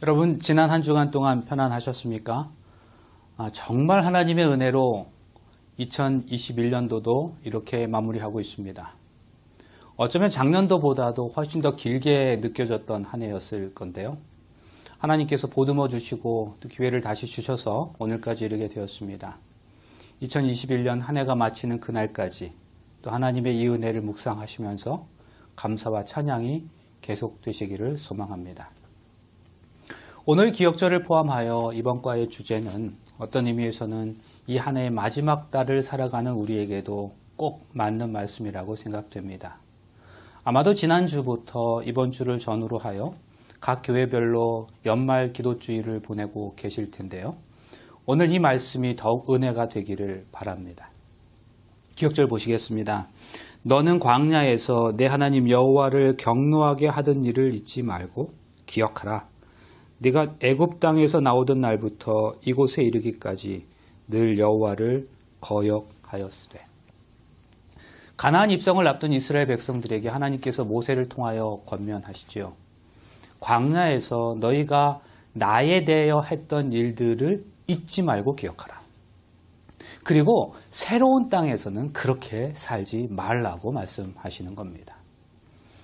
여러분, 지난 한 주간 동안 편안하셨습니까? 정말 하나님의 은혜로 2021년도도 이렇게 마무리하고 있습니다. 어쩌면 작년도보다도 훨씬 더 길게 느껴졌던 한 해였을 건데요. 하나님께서 보듬어 주시고 또 기회를 다시 주셔서 오늘까지 이르게 되었습니다. 2021년 한 해가 마치는 그날까지 또 하나님의 이 은혜를 묵상하시면서 감사와 찬양이 계속되시기를 소망합니다. 오늘 기억절을 포함하여 이번 과의 주제는 어떤 의미에서는 이 한 해의 마지막 달을 살아가는 우리에게도 꼭 맞는 말씀이라고 생각됩니다. 아마도 지난주부터 이번 주를 전후로 하여 각 교회별로 연말 기도주의를 보내고 계실 텐데요. 오늘 이 말씀이 더욱 은혜가 되기를 바랍니다. 기억절 보시겠습니다. 너는 광야에서 내 하나님 여호와를 경노하게 하던 일을 잊지 말고 기억하라. 네가 애굽 땅에서 나오던 날부터 이곳에 이르기까지 늘 여호와를 거역하였으되. 가나안 입성을 앞둔 이스라엘 백성들에게 하나님께서 모세를 통하여 권면하시지요. 광야에서 너희가 나에 대하여 했던 일들을 잊지 말고 기억하라. 그리고 새로운 땅에서는 그렇게 살지 말라고 말씀하시는 겁니다.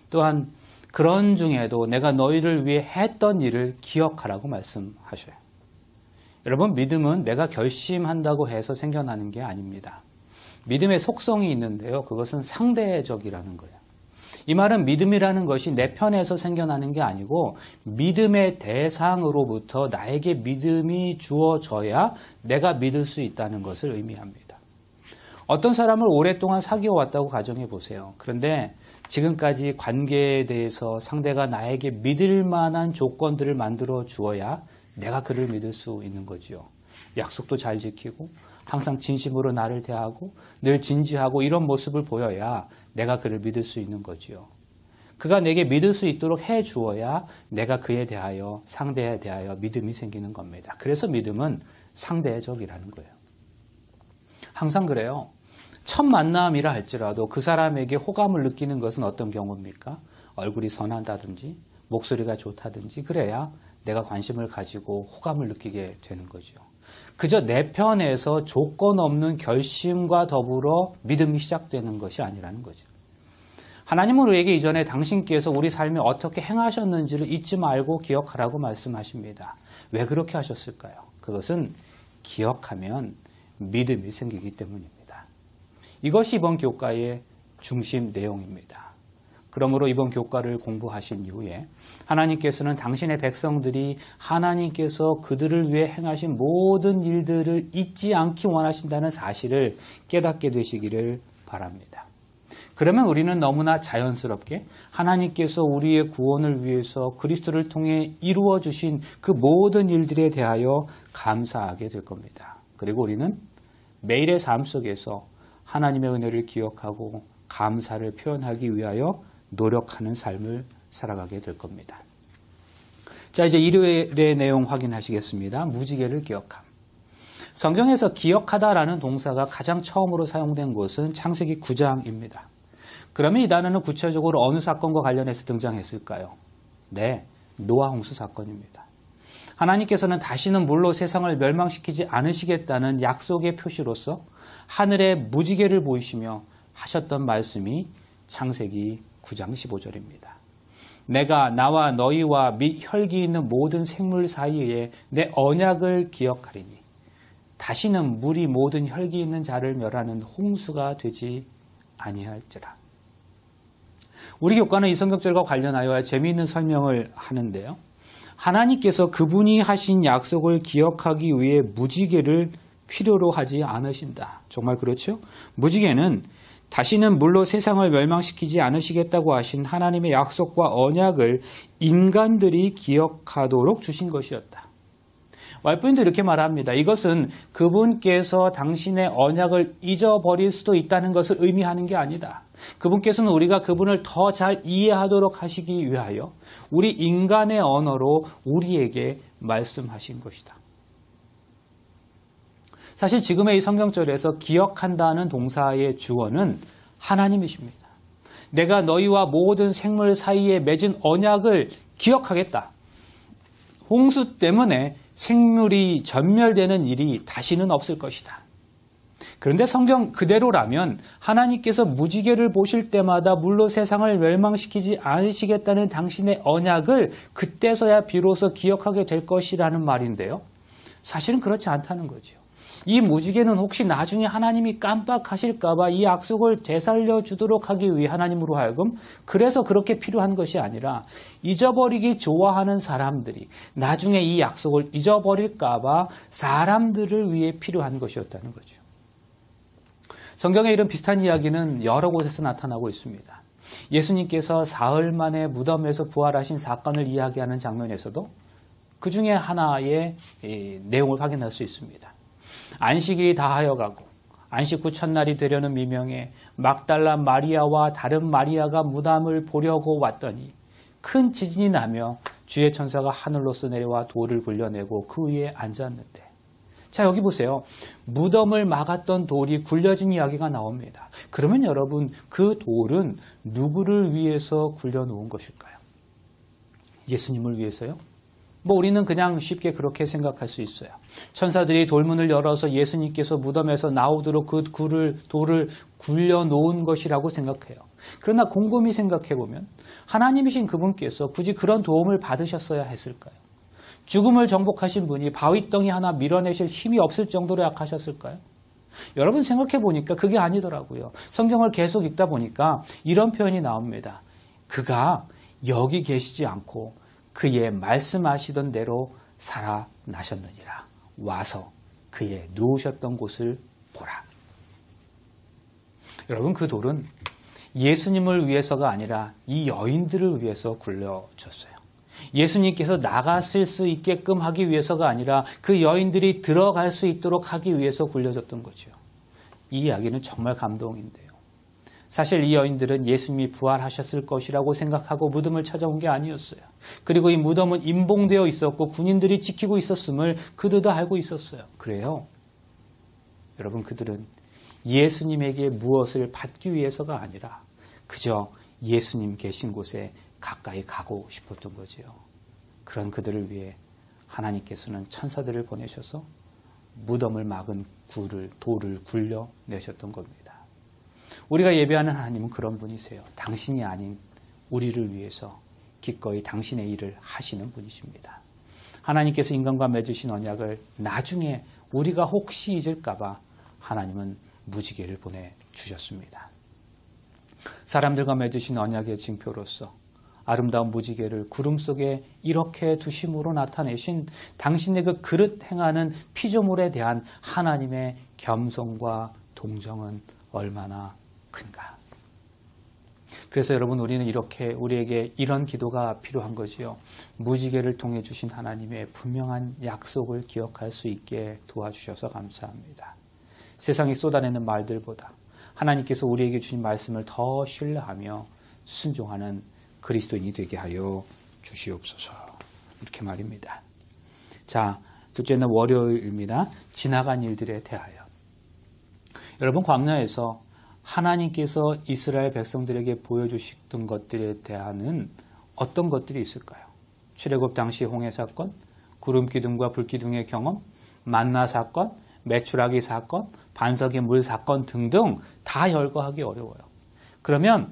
또한 그런 중에도 내가 너희를 위해 했던 일을 기억하라고 말씀하셔요. 여러분, 믿음은 내가 결심한다고 해서 생겨나는 게 아닙니다. 믿음의 속성이 있는데요. 그것은 상대적이라는 거예요. 이 말은 믿음이라는 것이 내 편에서 생겨나는 게 아니고 믿음의 대상으로부터 나에게 믿음이 주어져야 내가 믿을 수 있다는 것을 의미합니다. 어떤 사람을 오랫동안 사귀어 왔다고 가정해 보세요. 그런데 지금까지 관계에 대해서 상대가 나에게 믿을 만한 조건들을 만들어 주어야 내가 그를 믿을 수 있는 거지요. 약속도 잘 지키고 항상 진심으로 나를 대하고 늘 진지하고 이런 모습을 보여야 내가 그를 믿을 수 있는 거지요. 그가 내게 믿을 수 있도록 해 주어야 내가 그에 대하여 상대에 대하여 믿음이 생기는 겁니다. 그래서 믿음은 상대적이라는 거예요. 항상 그래요. 첫 만남이라 할지라도 그 사람에게 호감을 느끼는 것은 어떤 경우입니까? 얼굴이 선하다든지 목소리가 좋다든지 그래야 내가 관심을 가지고 호감을 느끼게 되는 거죠. 그저 내 편에서 조건 없는 결심과 더불어 믿음이 시작되는 것이 아니라는 거죠. 하나님은 우리에게 이전에 당신께서 우리 삶에 어떻게 행하셨는지를 잊지 말고 기억하라고 말씀하십니다. 왜 그렇게 하셨을까요? 그것은 기억하면 믿음이 생기기 때문입니다. 이것이 이번 교과의 중심 내용입니다. 그러므로 이번 교과를 공부하신 이후에 하나님께서는 당신의 백성들이 하나님께서 그들을 위해 행하신 모든 일들을 잊지 않기 원하신다는 사실을 깨닫게 되시기를 바랍니다. 그러면 우리는 너무나 자연스럽게 하나님께서 우리의 구원을 위해서 그리스도를 통해 이루어 주신 그 모든 일들에 대하여 감사하게 될 겁니다. 그리고 우리는 매일의 삶 속에서 하나님의 은혜를 기억하고 감사를 표현하기 위하여 노력하는 삶을 살아가게 될 겁니다. 자, 이제 일요일의 내용 확인하시겠습니다. 무지개를 기억함. 성경에서 기억하다라는 동사가 가장 처음으로 사용된 곳은 창세기 9장입니다. 그러면 이 단어는 구체적으로 어느 사건과 관련해서 등장했을까요? 네, 노아 홍수 사건입니다. 하나님께서는 다시는 물로 세상을 멸망시키지 않으시겠다는 약속의 표시로서 하늘에 무지개를 보이시며 하셨던 말씀이 창세기 9장 15절입니다. 내가 나와 너희와 및 혈기 있는 모든 생물 사이에 내 언약을 기억하리니 다시는 물이 모든 혈기 있는 자를 멸하는 홍수가 되지 아니할지라. 우리 교과는 이 성경절과 관련하여 재미있는 설명을 하는데요. 하나님께서 그분이 하신 약속을 기억하기 위해 무지개를 필요로 하지 않으신다. 정말 그렇죠? 무지개는 다시는 물로 세상을 멸망시키지 않으시겠다고 하신 하나님의 약속과 언약을 인간들이 기억하도록 주신 것이었다. 와이프님도 이렇게 말합니다. 이것은 그분께서 당신의 언약을 잊어버릴 수도 있다는 것을 의미하는 게 아니다. 그분께서는 우리가 그분을 더 잘 이해하도록 하시기 위하여 우리 인간의 언어로 우리에게 말씀하신 것이다. 사실 지금의 이 성경절에서 기억한다는 동사의 주어는 하나님이십니다. 내가 너희와 모든 생물 사이에 맺은 언약을 기억하겠다. 홍수 때문에 생물이 전멸되는 일이 다시는 없을 것이다. 그런데 성경 그대로라면 하나님께서 무지개를 보실 때마다 물로 세상을 멸망시키지 않으시겠다는 당신의 언약을 그때서야 비로소 기억하게 될 것이라는 말인데요. 사실은 그렇지 않다는 거죠. 이 무지개는 혹시 나중에 하나님이 깜빡하실까 봐 이 약속을 되살려 주도록 하기 위해 하나님으로 하여금 그래서 그렇게 필요한 것이 아니라 잊어버리기 좋아하는 사람들이 나중에 이 약속을 잊어버릴까 봐 사람들을 위해 필요한 것이었다는 거죠. 성경에 이런 비슷한 이야기는 여러 곳에서 나타나고 있습니다. 예수님께서 사흘 만에 무덤에서 부활하신 사건을 이야기하는 장면에서도 그 중에 하나의 내용을 확인할 수 있습니다. 안식일이 다하여가고 안식 후 첫날이 되려는 미명에 막달라 마리아와 다른 마리아가 무덤을 보려고 왔더니 큰 지진이 나며 주의 천사가 하늘로서 내려와 돌을 굴려내고 그 위에 앉았는데, 자, 여기 보세요. 무덤을 막았던 돌이 굴려진 이야기가 나옵니다. 그러면 여러분, 그 돌은 누구를 위해서 굴려놓은 것일까요? 예수님을 위해서요? 우리는 그냥 쉽게 그렇게 생각할 수 있어요. 천사들이 돌문을 열어서 예수님께서 무덤에서 나오도록 그 돌을 굴려놓은 것이라고 생각해요. 그러나 곰곰이 생각해보면 하나님이신 그분께서 굳이 그런 도움을 받으셨어야 했을까요? 죽음을 정복하신 분이 바위덩이 하나 밀어내실 힘이 없을 정도로 약하셨을까요? 여러분 생각해보니까 그게 아니더라고요. 성경을 계속 읽다 보니까 이런 표현이 나옵니다. 그가 여기 계시지 않고 그의 말씀하시던 대로 살아나셨느니라. 와서 그의 누우셨던 곳을 보라. 여러분, 그 돌은 예수님을 위해서가 아니라 이 여인들을 위해서 굴려졌어요. 예수님께서 나갔을 수 있게끔 하기 위해서가 아니라 그 여인들이 들어갈 수 있도록 하기 위해서 굴려졌던 거죠. 이 이야기는 정말 감동인데요. 사실 이 여인들은 예수님이 부활하셨을 것이라고 생각하고 무덤을 찾아온 게 아니었어요. 그리고 이 무덤은 임봉되어 있었고 군인들이 지키고 있었음을 그들도 알고 있었어요. 그래요. 여러분, 그들은 예수님에게 무엇을 받기 위해서가 아니라 그저 예수님 계신 곳에 가까이 가고 싶었던 거지요. 그런 그들을 위해 하나님께서는 천사들을 보내셔서 무덤을 막은 돌을 굴려내셨던 겁니다. 우리가 예배하는 하나님은 그런 분이세요. 당신이 아닌 우리를 위해서 기꺼이 당신의 일을 하시는 분이십니다. 하나님께서 인간과 맺으신 언약을 나중에 우리가 혹시 잊을까 봐 하나님은 무지개를 보내주셨습니다. 사람들과 맺으신 언약의 징표로서 아름다운 무지개를 구름 속에 이렇게 두심으로 나타내신 당신의 그 그릇 행하는 피조물에 대한 하나님의 겸손과 동정은 얼마나 큰가. 그래서 여러분, 우리는 우리에게 이런 기도가 필요한 거지요. 무지개를 통해 주신 하나님의 분명한 약속을 기억할 수 있게 도와주셔서 감사합니다. 세상이 쏟아내는 말들보다 하나님께서 우리에게 주신 말씀을 더 신뢰하며 순종하는 그리스도인이 되게 하여 주시옵소서. 이렇게 말입니다. 자, 둘째는 월요일입니다. 지나간 일들에 대하여. 여러분, 광야에서 하나님께서 이스라엘 백성들에게 보여주시던 것들에 대한 어떤 것들이 있을까요? 출애굽 당시 홍해 사건, 구름 기둥과 불 기둥의 경험, 만나 사건, 메추라기 사건, 반석의 물 사건 등등 다 열거하기 어려워요. 그러면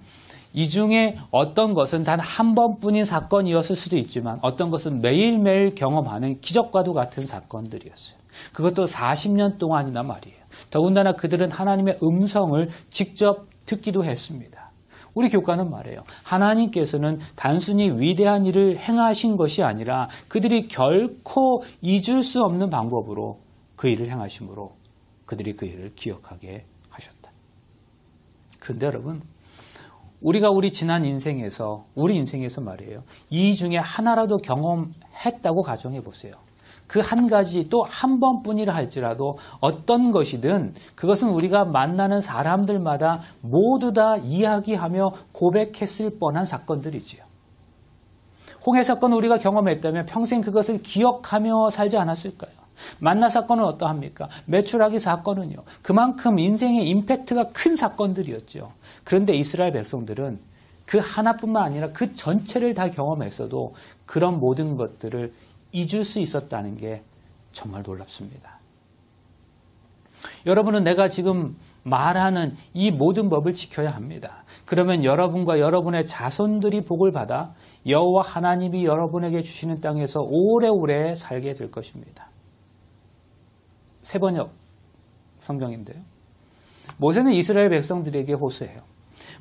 이 중에 어떤 것은 단 한 번뿐인 사건이었을 수도 있지만 어떤 것은 매일매일 경험하는 기적과도 같은 사건들이었어요. 그것도 40년 동안이나 말이에요. 더군다나 그들은 하나님의 음성을 직접 듣기도 했습니다. 우리 교과는 말해요. 하나님께서는 단순히 위대한 일을 행하신 것이 아니라 그들이 결코 잊을 수 없는 방법으로 그 일을 행하심으로 그들이 그 일을 기억하게 하셨다. 그런데 여러분, 우리가 우리 지난 인생에서, 우리 인생에서 말이에요. 이 중에 하나라도 경험했다고 가정해 보세요. 그 한 가지 또 한 번뿐이라 할지라도 어떤 것이든 그것은 우리가 만나는 사람들마다 모두 다 이야기하며 고백했을 뻔한 사건들이지요. 홍해 사건 우리가 경험했다면 평생 그것을 기억하며 살지 않았을까요? 만나 사건은 어떠합니까? 메추라기 사건은요. 그만큼 인생의 임팩트가 큰 사건들이었죠. 그런데 이스라엘 백성들은 그 하나뿐만 아니라 그 전체를 다 경험했어도 그런 모든 것들을 잊을 수 있었다는 게 정말 놀랍습니다. 여러분은 내가 지금 말하는 이 모든 법을 지켜야 합니다. 그러면 여러분과 여러분의 자손들이 복을 받아 여호와 하나님이 여러분에게 주시는 땅에서 오래오래 살게 될 것입니다. 세번역 성경인데요. 모세는 이스라엘 백성들에게 호소해요.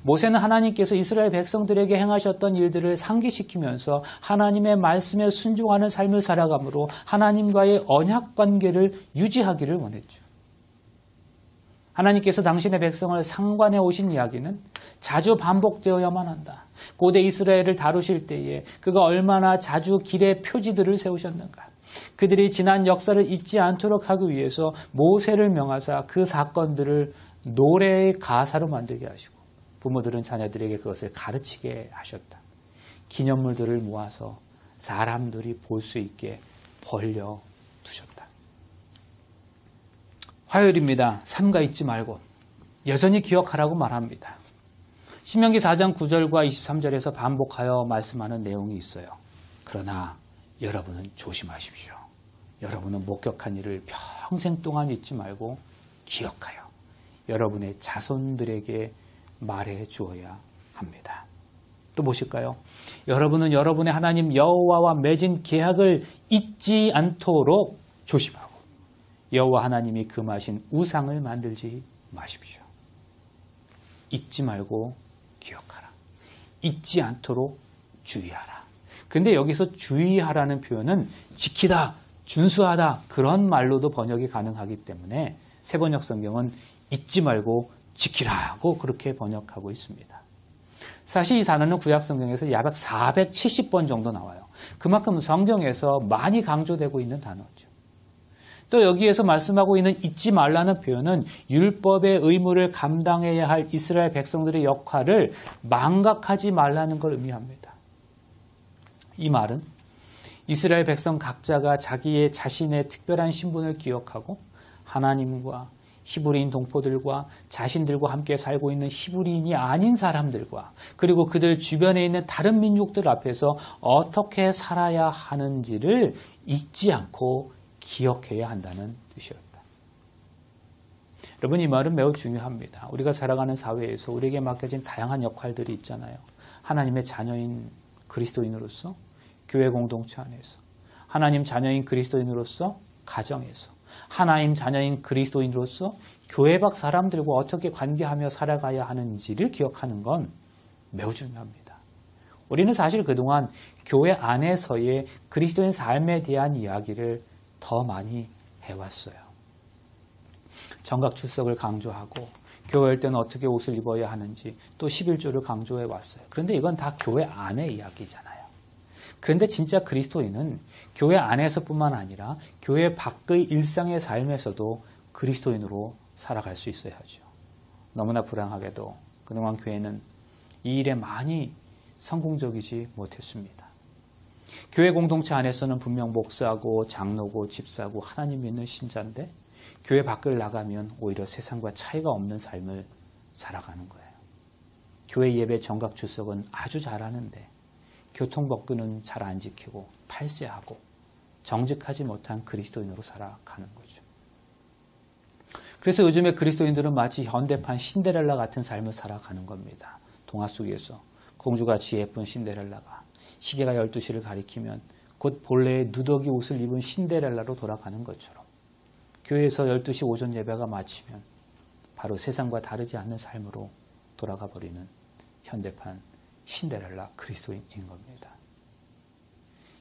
모세는 하나님께서 이스라엘 백성들에게 행하셨던 일들을 상기시키면서 하나님의 말씀에 순종하는 삶을 살아감으로 하나님과의 언약 관계를 유지하기를 원했죠. 하나님께서 당신의 백성을 상관해 오신 이야기는 자주 반복되어야만 한다. 고대 이스라엘을 다루실 때에 그가 얼마나 자주 길의 표지들을 세우셨는가. 그들이 지난 역사를 잊지 않도록 하기 위해서 모세를 명하사 그 사건들을 노래의 가사로 만들게 하시고 부모들은 자녀들에게 그것을 가르치게 하셨다. 기념물들을 모아서 사람들이 볼 수 있게 벌려두셨다. 화요일입니다. 삼가 잊지 말고 여전히 기억하라고 말합니다. 신명기 4장 9절과 23절에서 반복하여 말씀하는 내용이 있어요. 그러나 여러분은 조심하십시오. 여러분은 목격한 일을 평생 동안 잊지 말고 기억하여 여러분의 자손들에게 말해 주어야 합니다. 또 무엇일까요? 여러분은 여러분의 하나님 여호와와 맺은 계약을 잊지 않도록 조심하고 여호와 하나님이 금하신 우상을 만들지 마십시오. 잊지 말고 기억하라. 잊지 않도록 주의하라. 그런데 여기서 주의하라는 표현은 지키다, 준수하다 그런 말로도 번역이 가능하기 때문에 세번역 성경은 잊지 말고 지키라고 그렇게 번역하고 있습니다. 사실 이 단어는 구약 성경에서 약 470번 정도 나와요. 그만큼 성경에서 많이 강조되고 있는 단어죠. 또 여기에서 말씀하고 있는 잊지 말라는 표현은 율법의 의무를 감당해야 할 이스라엘 백성들의 역할을 망각하지 말라는 걸 의미합니다. 이 말은 이스라엘 백성 각자가 자신의 특별한 신분을 기억하고 하나님과 히브리인 동포들과 자신들과 함께 살고 있는 히브리인이 아닌 사람들과 그리고 그들 주변에 있는 다른 민족들 앞에서 어떻게 살아야 하는지를 잊지 않고 기억해야 한다는 뜻이었다. 여러분, 이 말은 매우 중요합니다. 우리가 살아가는 사회에서 우리에게 맡겨진 다양한 역할들이 있잖아요. 하나님의 자녀인 그리스도인으로서 교회 공동체 안에서, 하나님 자녀인 그리스도인으로서 가정에서, 하나님 자녀인 그리스도인으로서 교회 밖 사람들과 어떻게 관계하며 살아가야 하는지를 기억하는 건 매우 중요합니다. 우리는 사실 그동안 교회 안에서의 그리스도인 삶에 대한 이야기를 더 많이 해왔어요. 정각 출석을 강조하고 교회일 때는 어떻게 옷을 입어야 하는지 또 11조를 강조해왔어요. 그런데 이건 다 교회 안의 이야기잖아요. 그런데 진짜 그리스도인은 교회 안에서뿐만 아니라 교회 밖의 일상의 삶에서도 그리스도인으로 살아갈 수 있어야 하죠. 너무나 불행하게도 그동안 교회는 이 일에 많이 성공적이지 못했습니다. 교회 공동체 안에서는 분명 목사고 장로고 집사고 하나님 믿는 신자인데 교회 밖을 나가면 오히려 세상과 차이가 없는 삶을 살아가는 거예요. 교회 예배 정각 출석은 아주 잘하는데 교통법규는 잘 안 지키고 탈세하고 정직하지 못한 그리스도인으로 살아가는 거죠. 그래서 요즘에 그리스도인들은 마치 현대판 신데렐라 같은 삶을 살아가는 겁니다. 동화 속에서 공주같이 예쁜 신데렐라가 시계가 12시를 가리키면 곧 본래의 누더기 옷을 입은 신데렐라로 돌아가는 것처럼 교회에서 12시 오전 예배가 마치면 바로 세상과 다르지 않는 삶으로 돌아가 버리는 현대판 신데렐라 그리스도인인 겁니다.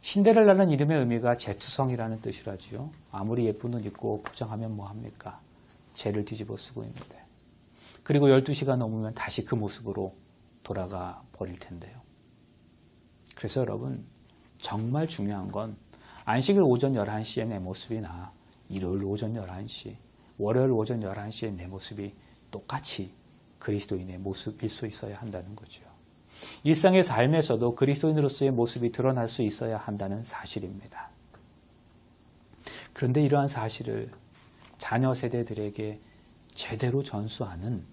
신데렐라는 이름의 의미가 재투성이라는 뜻이라지요. 아무리 예쁜 옷 입고 포장하면 뭐합니까? 죄를 뒤집어 쓰고 있는데. 그리고 12시가 넘으면 다시 그 모습으로 돌아가 버릴 텐데요. 그래서 여러분, 정말 중요한 건 안식일 오전 11시에 내 모습이나 일요일 오전 11시, 월요일 오전 11시에 내 모습이 똑같이 그리스도인의 모습일 수 있어야 한다는 거죠. 일상의 삶에서도 그리스도인으로서의 모습이 드러날 수 있어야 한다는 사실입니다. 그런데 이러한 사실을 자녀 세대들에게 제대로 전수하는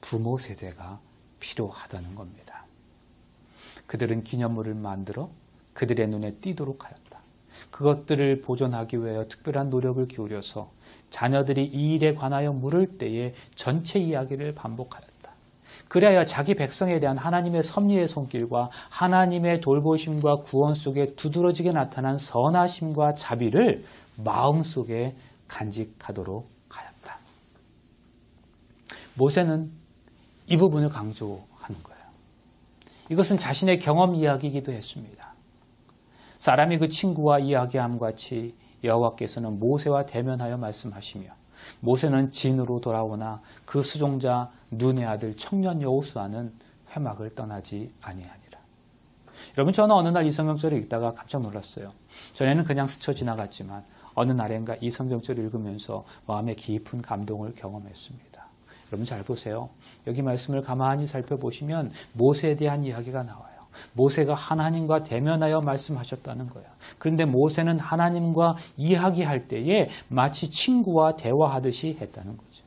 부모 세대가 필요하다는 겁니다. 그들은 기념물을 만들어 그들의 눈에 띄도록 하였다. 그것들을 보존하기 위하여 특별한 노력을 기울여서 자녀들이 이 일에 관하여 물을 때에 전체 이야기를 반복하였다. 그래야 자기 백성에 대한 하나님의 섭리의 손길과 하나님의 돌보심과 구원 속에 두드러지게 나타난 선하심과 자비를 마음속에 간직하도록 하였다. 모세는 이 부분을 강조하는 거예요. 이것은 자신의 경험 이야기이기도 했습니다. 사람이 그 친구와 이야기함 같이 여호와께서는 모세와 대면하여 말씀하시며 모세는 진으로 돌아오나 그 수종자 눈의 아들 청년 여호수아는 회막을 떠나지 아니하니라. 여러분, 저는 어느 날 이 성경절을 읽다가 깜짝 놀랐어요. 전에는 그냥 스쳐 지나갔지만 어느 날인가 이 성경절을 읽으면서 마음에 깊은 감동을 경험했습니다. 여러분 잘 보세요. 여기 말씀을 가만히 살펴보시면 모세에 대한 이야기가 나와요. 모세가 하나님과 대면하여 말씀하셨다는 거예요. 그런데 모세는 하나님과 이야기할 때에 마치 친구와 대화하듯이 했다는 거죠.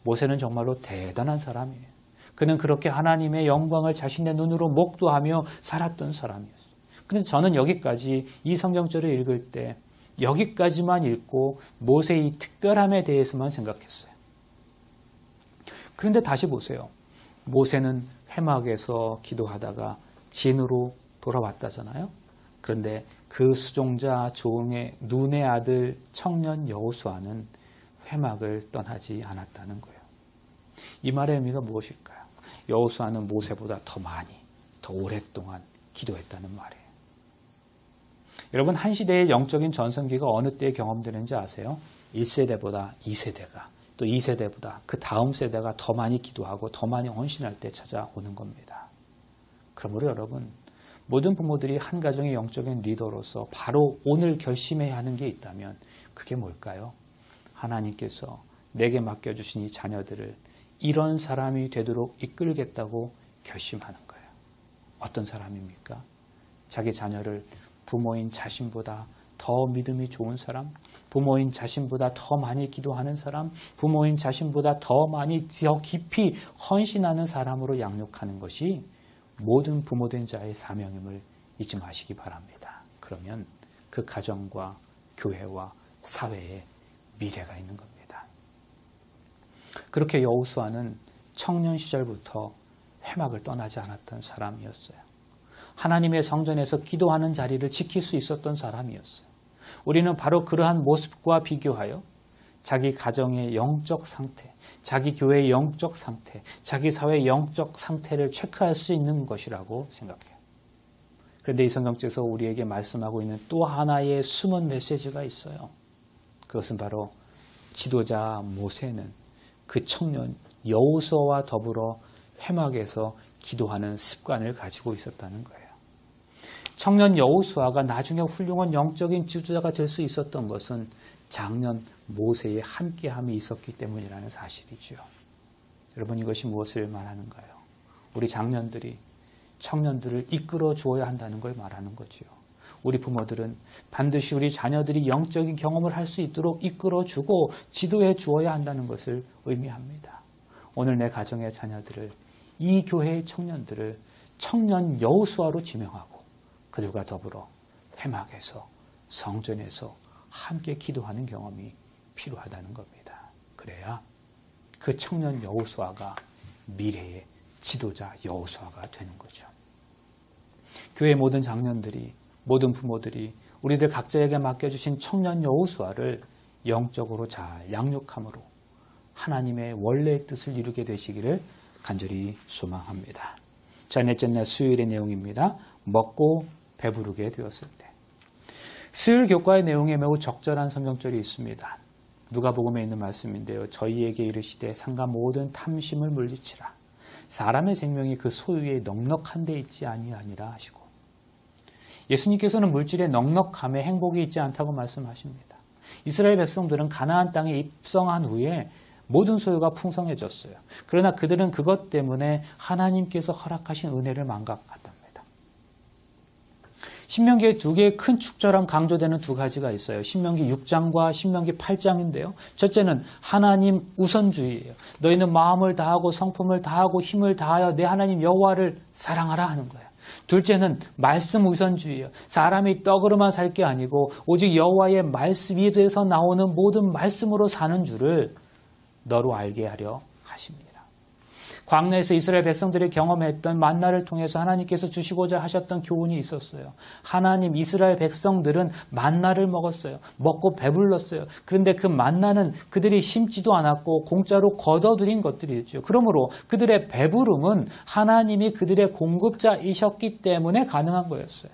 모세는 정말로 대단한 사람이에요. 그는 그렇게 하나님의 영광을 자신의 눈으로 목도하며 살았던 사람이었어요. 그런데 저는 여기까지 이 성경절을 읽을 때 여기까지만 읽고 모세의 특별함에 대해서만 생각했어요. 그런데 다시 보세요. 모세는 회막에서 기도하다가 진으로 돌아왔다잖아요. 그런데 그 수종자 종의 눈의 아들 청년 여호수아는 회막을 떠나지 않았다는 거예요. 이 말의 의미가 무엇일까요? 여호수아는 모세보다 더 많이, 더 오랫동안 기도했다는 말이에요. 여러분, 한 시대의 영적인 전성기가 어느 때에 경험되는지 아세요? 1세대보다 2세대가, 또 2세대보다 그 다음 세대가 더 많이 기도하고 더 많이 헌신할 때 찾아오는 겁니다. 그러므로 여러분, 모든 부모들이 한 가정의 영적인 리더로서 바로 오늘 결심해야 하는 게 있다면 그게 뭘까요? 하나님께서 내게 맡겨주신 이 자녀들을 이런 사람이 되도록 이끌겠다고 결심하는 거예요. 어떤 사람입니까? 자기 자녀를 부모인 자신보다 더 믿음이 좋은 사람, 부모인 자신보다 더 많이 기도하는 사람, 부모인 자신보다 더 많이 더 깊이 헌신하는 사람으로 양육하는 것이 모든 부모된 자의 사명임을 잊지 마시기 바랍니다. 그러면 그 가정과 교회와 사회에 미래가 있는 겁니다. 그렇게 여호수아는 청년 시절부터 회막을 떠나지 않았던 사람이었어요. 하나님의 성전에서 기도하는 자리를 지킬 수 있었던 사람이었어요. 우리는 바로 그러한 모습과 비교하여 자기 가정의 영적 상태, 자기 교회의 영적 상태, 자기 사회의 영적 상태를 체크할 수 있는 것이라고 생각해요. 그런데 이 성경책에서 우리에게 말씀하고 있는 또 하나의 숨은 메시지가 있어요. 그것은 바로 지도자 모세는 그 청년 여호수아와 더불어 회막에서 기도하는 습관을 가지고 있었다는 거예요. 청년 여호수아가 나중에 훌륭한 영적인 지도자가 될 수 있었던 것은 장년 모세의 함께함이 있었기 때문이라는 사실이죠. 여러분, 이것이 무엇을 말하는가요? 우리 장년들이 청년들을 이끌어 주어야 한다는 걸 말하는 거죠. 우리 부모들은 반드시 우리 자녀들이 영적인 경험을 할 수 있도록 이끌어 주고 지도해 주어야 한다는 것을 의미합니다. 오늘 내 가정의 자녀들을, 이 교회의 청년들을 청년 여호수아로 지명하고 그들과 더불어 회막에서, 성전에서 함께 기도하는 경험이 필요하다는 겁니다. 그래야 그 청년 여호수아가 미래의 지도자 여호수아가 되는 거죠. 교회 모든 장년들이, 모든 부모들이 우리들 각자에게 맡겨주신 청년 여호수아를 영적으로 잘 양육함으로 하나님의 원래의 뜻을 이루게 되시기를 간절히 소망합니다. 자, 넷째 날 수요일의 내용입니다. 먹고 배부르게 되었을 때. 수요일 교과의 내용에 매우 적절한 성경절이 있습니다. 누가복음에 있는 말씀인데요. 저희에게 이르시되 상가 모든 탐심을 물리치라. 사람의 생명이 그 소유에 넉넉한 데 있지 아니하니라 하시고, 예수님께서는 물질의 넉넉함에 행복이 있지 않다고 말씀하십니다. 이스라엘 백성들은 가나안 땅에 입성한 후에 모든 소유가 풍성해졌어요. 그러나 그들은 그것 때문에 하나님께서 허락하신 은혜를 망각했답니다. 신명기에 두 개의 큰 축처럼 강조되는 두 가지가 있어요. 신명기 6장과 신명기 8장인데요. 첫째는 하나님 우선주의예요. 너희는 마음을 다하고 성품을 다하고 힘을 다하여 내 하나님 여호와를 사랑하라 하는 거예요. 둘째는 말씀 우선주의예요. 사람이 떡으로만 살 게 아니고 오직 여호와의 말씀 입에서 나오는 모든 말씀으로 사는 줄을 너로 알게 하려 하십니다. 광야에서 이스라엘 백성들이 경험했던 만나를 통해서 하나님께서 주시고자 하셨던 교훈이 있었어요. 하나님, 이스라엘 백성들은 만나를 먹었어요. 먹고 배불렀어요. 그런데 그 만나는 그들이 심지도 않았고 공짜로 걷어들인 것들이었죠. 그러므로 그들의 배부름은 하나님이 그들의 공급자이셨기 때문에 가능한 거였어요.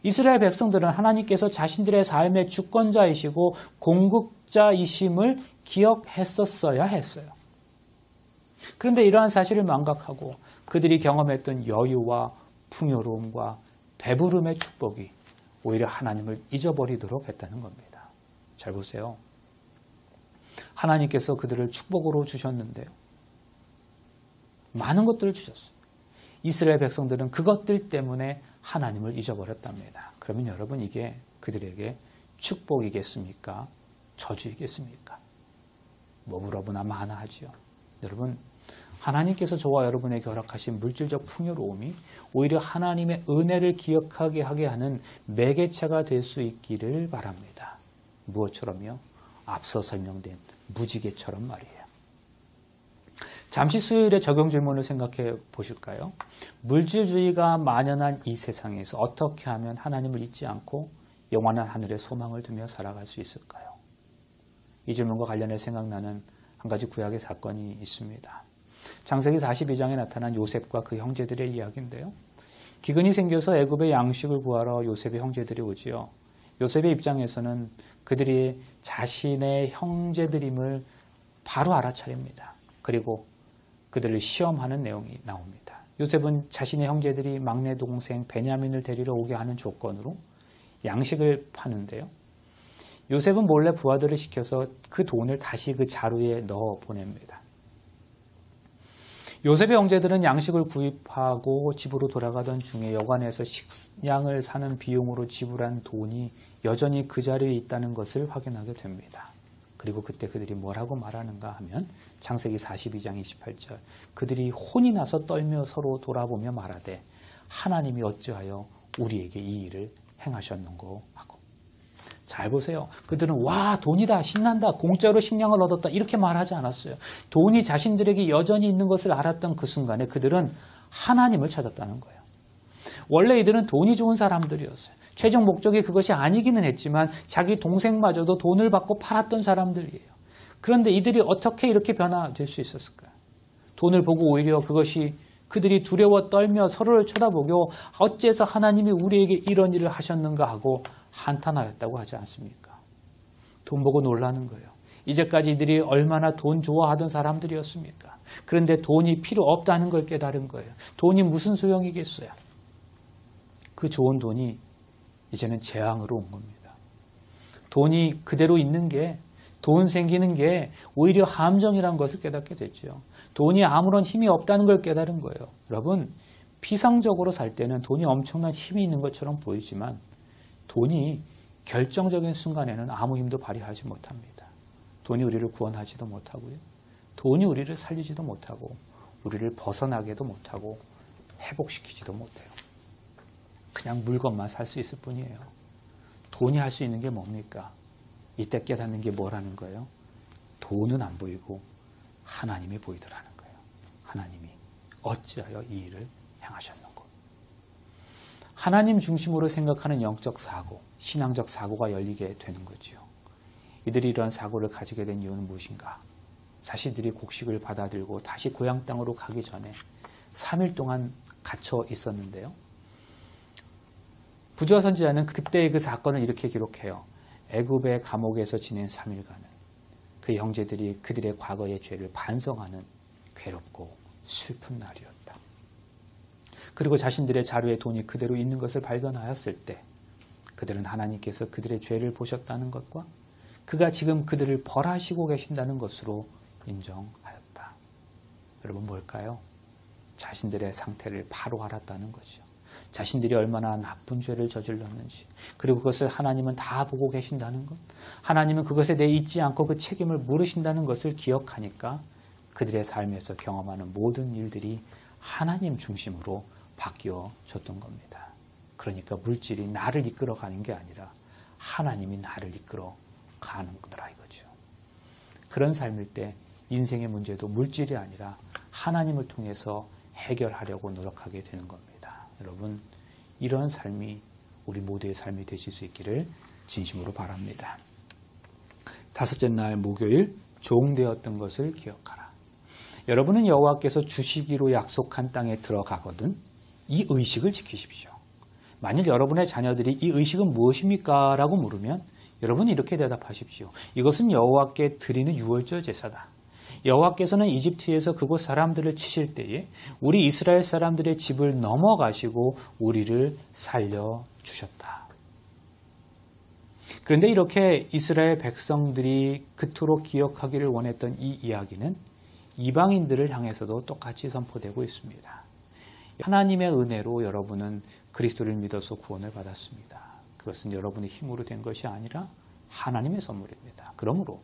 이스라엘 백성들은 하나님께서 자신들의 삶의 주권자이시고 공급자이심을 기억했었어야 했어요. 그런데 이러한 사실을 망각하고 그들이 경험했던 여유와 풍요로움과 배부름의 축복이 오히려 하나님을 잊어버리도록 했다는 겁니다. 잘 보세요. 하나님께서 그들을 축복으로 주셨는데요. 많은 것들을 주셨어요. 이스라엘 백성들은 그것들 때문에 하나님을 잊어버렸답니다. 그러면 여러분, 이게 그들에게 축복이겠습니까? 저주이겠습니까? 뭐 물어보나 마나 하지요. 여러분, 하나님께서 저와 여러분에게 허락하신 물질적 풍요로움이 오히려 하나님의 은혜를 기억하게 하게 하는 매개체가 될 수 있기를 바랍니다. 무엇처럼요? 앞서 설명된 무지개처럼 말이에요. 잠시 수요일의 적용 질문을 생각해 보실까요? 물질주의가 만연한 이 세상에서 어떻게 하면 하나님을 잊지 않고 영원한 하늘에 소망을 두며 살아갈 수 있을까요? 이 질문과 관련해 생각나는 한 가지 구약의 사건이 있습니다. 창세기 42장에 나타난 요셉과 그 형제들의 이야기인데요. 기근이 생겨서 애굽의 양식을 구하러 요셉의 형제들이 오지요. 요셉의 입장에서는 그들이 자신의 형제들임을 바로 알아차립니다. 그리고 그들을 시험하는 내용이 나옵니다. 요셉은 자신의 형제들이 막내 동생 베냐민을 데리러 오게 하는 조건으로 양식을 파는데요. 요셉은 몰래 부하들을 시켜서 그 돈을 다시 그 자루에 넣어 보냅니다. 요셉의 형제들은 양식을 구입하고 집으로 돌아가던 중에 여관에서 식량을 사는 비용으로 지불한 돈이 여전히 그 자리에 있다는 것을 확인하게 됩니다. 그리고 그때 그들이 뭐라고 말하는가 하면 창세기 42장 28절, 그들이 혼이 나서 떨며 서로 돌아보며 말하되 하나님이 어찌하여 우리에게 이 일을 행하셨는고 하고. 잘 보세요. 그들은 와, 돈이다, 신난다, 공짜로 식량을 얻었다 이렇게 말하지 않았어요. 돈이 자신들에게 여전히 있는 것을 알았던 그 순간에 그들은 하나님을 찾았다는 거예요. 원래 이들은 돈이 좋은 사람들이었어요. 최종 목적이 그것이 아니기는 했지만 자기 동생마저도 돈을 받고 팔았던 사람들이에요. 그런데 이들이 어떻게 이렇게 변화될 수 있었을까요? 돈을 보고 오히려 그것이 그들이 두려워 떨며 서로를 쳐다보고 어째서 하나님이 우리에게 이런 일을 하셨는가 하고 한탄하였다고 하지 않습니까? 돈 보고 놀라는 거예요. 이제까지 이들이 얼마나 돈 좋아하던 사람들이었습니까? 그런데 돈이 필요 없다는 걸 깨달은 거예요. 돈이 무슨 소용이겠어요? 그 좋은 돈이 이제는 재앙으로 온 겁니다. 돈이 그대로 있는 게, 돈 생기는 게 오히려 함정이라는 것을 깨닫게 됐죠. 돈이 아무런 힘이 없다는 걸 깨달은 거예요. 여러분, 피상적으로 살 때는 돈이 엄청난 힘이 있는 것처럼 보이지만 돈이 결정적인 순간에는 아무 힘도 발휘하지 못합니다. 돈이 우리를 구원하지도 못하고요. 돈이 우리를 살리지도 못하고 우리를 벗어나게도 못하고 회복시키지도 못해요. 그냥 물건만 살 수 있을 뿐이에요. 돈이 할 수 있는 게 뭡니까? 이때 깨닫는 게 뭐라는 거예요? 돈은 안 보이고 하나님이 보이더라는 거예요. 하나님이 어찌하여 이 일을 행하셨는고. 하나님 중심으로 생각하는 영적 사고, 신앙적 사고가 열리게 되는 거지요. 이들이 이러한 사고를 가지게 된 이유는 무엇인가? 자신들이 곡식을 받아들고 다시 고향 땅으로 가기 전에 3일 동안 갇혀 있었는데요. 부조와 선지자는 그때의 그 사건을 이렇게 기록해요. 애굽의 감옥에서 지낸 3일간은 그 형제들이 그들의 과거의 죄를 반성하는 괴롭고 슬픈 날이었다. 그리고 자신들의 자루에 돈이 그대로 있는 것을 발견하였을 때 그들은 하나님께서 그들의 죄를 보셨다는 것과 그가 지금 그들을 벌하시고 계신다는 것으로 인정하였다. 여러분, 뭘까요? 자신들의 상태를 바로 알았다는 거죠. 자신들이 얼마나 나쁜 죄를 저질렀는지, 그리고 그것을 하나님은 다 보고 계신다는 것, 하나님은 그것에 대해 잊지 않고 그 책임을 물으신다는 것을 기억하니까 그들의 삶에서 경험하는 모든 일들이 하나님 중심으로 바뀌어졌던 겁니다. 그러니까 물질이 나를 이끌어가는 게 아니라 하나님이 나를 이끌어가는 거더라 이거죠. 그런 삶일 때 인생의 문제도 물질이 아니라 하나님을 통해서 해결하려고 노력하게 되는 겁니다. 여러분, 이런 삶이 우리 모두의 삶이 되실 수 있기를 진심으로 바랍니다. 다섯째 날 목요일, 종되었던 것을 기억하라. 여러분은 여호와께서 주시기로 약속한 땅에 들어가거든 이 의식을 지키십시오. 만일 여러분의 자녀들이 이 의식은 무엇입니까? 라고 물으면 여러분이 이렇게 대답하십시오. 이것은 여호와께 드리는 유월절 제사다. 여호와께서는 이집트에서 그곳 사람들을 치실 때에 우리 이스라엘 사람들의 집을 넘어가시고 우리를 살려주셨다. 그런데 이렇게 이스라엘 백성들이 그토록 기억하기를 원했던 이 이야기는 이방인들을 향해서도 똑같이 선포되고 있습니다. 하나님의 은혜로 여러분은 그리스도를 믿어서 구원을 받았습니다. 그것은 여러분의 힘으로 된 것이 아니라 하나님의 선물입니다. 그러므로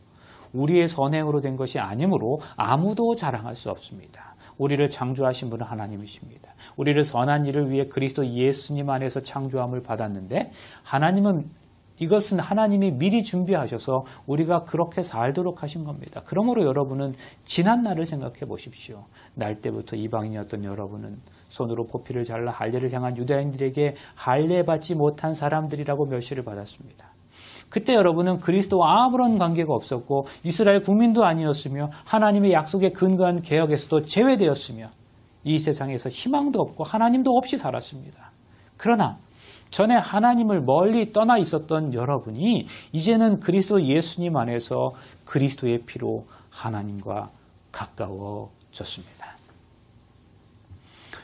우리의 선행으로 된 것이 아니므로 아무도 자랑할 수 없습니다. 우리를 창조하신 분은 하나님이십니다. 우리를 선한 일을 위해 그리스도 예수님 안에서 창조함을 받았는데 이것은 하나님이 미리 준비하셔서 우리가 그렇게 살도록 하신 겁니다. 그러므로 여러분은 지난 날을 생각해 보십시오. 날 때부터 이방인이었던 여러분은 손으로 포피를 잘라 할례를 향한 유대인들에게 할례받지 못한 사람들이라고 멸시를 받았습니다. 그때 여러분은 그리스도와 아무런 관계가 없었고 이스라엘 국민도 아니었으며 하나님의 약속에 근거한 개혁에서도 제외되었으며 이 세상에서 희망도 없고 하나님도 없이 살았습니다. 그러나 전에 하나님을 멀리 떠나 있었던 여러분이 이제는 그리스도 예수님 안에서 그리스도의 피로 하나님과 가까워졌습니다.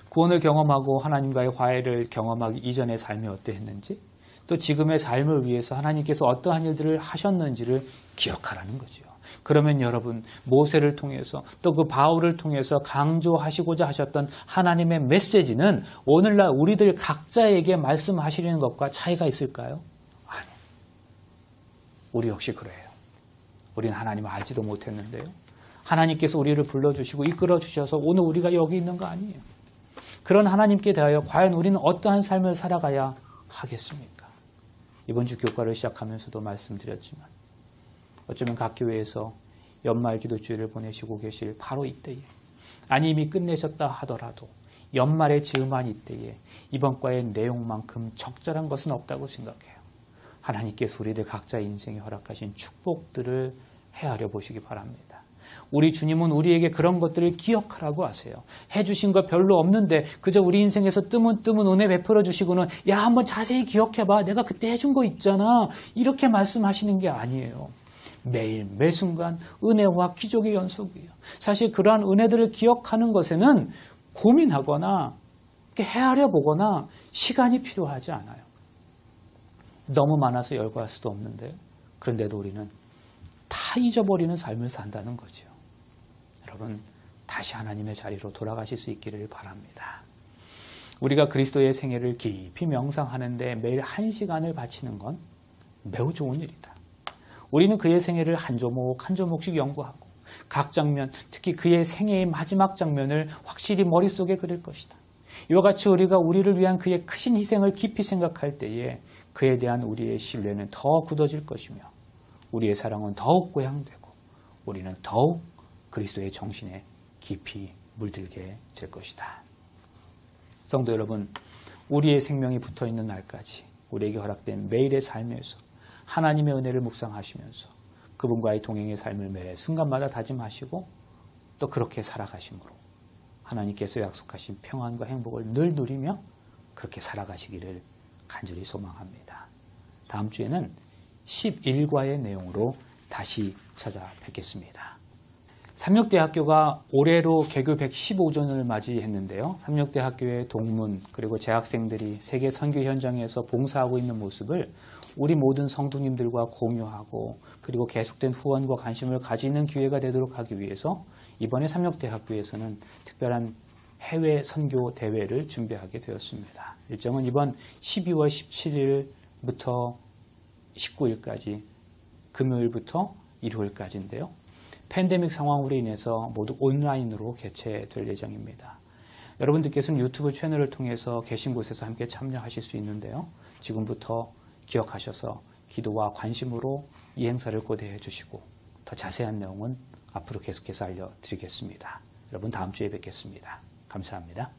구원을 경험하고 하나님과의 화해를 경험하기 이전의 삶이 어떠했는지 또 지금의 삶을 위해서 하나님께서 어떠한 일들을 하셨는지를 기억하라는 거죠. 그러면 여러분 모세를 통해서 또 그 바울을 통해서 강조하시고자 하셨던 하나님의 메시지는 오늘날 우리들 각자에게 말씀하시려는 것과 차이가 있을까요? 아니요. 우리 역시 그래요. 우리는 하나님을 알지도 못했는데요. 하나님께서 우리를 불러주시고 이끌어주셔서 오늘 우리가 여기 있는 거 아니에요. 그런 하나님께 대하여 과연 우리는 어떠한 삶을 살아가야 하겠습니까? 이번 주 교과를 시작하면서도 말씀드렸지만 어쩌면 각 교회에서 연말 기도주일을 보내시고 계실 바로 이때에 아니 이미 끝내셨다 하더라도 연말의 즈음한 이때에 이번 과의 내용만큼 적절한 것은 없다고 생각해요. 하나님께서 우리들 각자의 인생에 허락하신 축복들을 헤아려 보시기 바랍니다. 우리 주님은 우리에게 그런 것들을 기억하라고 하세요. 해주신 거 별로 없는데 그저 우리 인생에서 뜨문뜨문 은혜 베풀어 주시고는 야 한번 자세히 기억해봐. 내가 그때 해준 거 있잖아. 이렇게 말씀하시는 게 아니에요. 매일 매순간 은혜와 기적의 연속이에요. 사실 그러한 은혜들을 기억하는 것에는 고민하거나 헤아려 보거나 시간이 필요하지 않아요. 너무 많아서 열거할 수도 없는데요. 그런데도 우리는 다 잊어버리는 삶을 산다는 거죠. 여러분 다시 하나님의 자리로 돌아가실 수 있기를 바랍니다. 우리가 그리스도의 생애를 깊이 명상하는데 매일 1시간을 바치는 건 매우 좋은 일이다. 우리는 그의 생애를 한 조목 한 조목씩 연구하고 각 장면, 특히 그의 생애의 마지막 장면을 확실히 머릿속에 그릴 것이다. 이와 같이 우리가 우리를 위한 그의 크신 희생을 깊이 생각할 때에 그에 대한 우리의 신뢰는 더 굳어질 것이며 우리의 사랑은 더욱 고양되고 우리는 더욱 그리스도의 정신에 깊이 물들게 될 것이다. 성도 여러분, 우리의 생명이 붙어있는 날까지 우리에게 허락된 매일의 삶에서 하나님의 은혜를 묵상하시면서 그분과의 동행의 삶을 매 순간마다 다짐하시고 또 그렇게 살아가심으로 하나님께서 약속하신 평안과 행복을 늘 누리며 그렇게 살아가시기를 간절히 소망합니다. 다음 주에는 11과의 내용으로 다시 찾아뵙겠습니다. 삼육대학교가 올해로 개교 115주년을 맞이했는데요. 삼육대학교의 동문 그리고 재학생들이 세계 선교 현장에서 봉사하고 있는 모습을 우리 모든 성도님들과 공유하고 그리고 계속된 후원과 관심을 가지는 기회가 되도록 하기 위해서 이번에 삼육대학교에서는 특별한 해외 선교 대회를 준비하게 되었습니다. 일정은 이번 12월 17일부터 19일까지 금요일부터 일요일까지인데요. 팬데믹 상황으로 인해서 모두 온라인으로 개최될 예정입니다. 여러분들께서는 유튜브 채널을 통해서 계신 곳에서 함께 참여하실 수 있는데요. 지금부터 기억하셔서 기도와 관심으로 이 행사를 고대해 주시고 더 자세한 내용은 앞으로 계속해서 알려드리겠습니다. 여러분 다음 주에 뵙겠습니다. 감사합니다.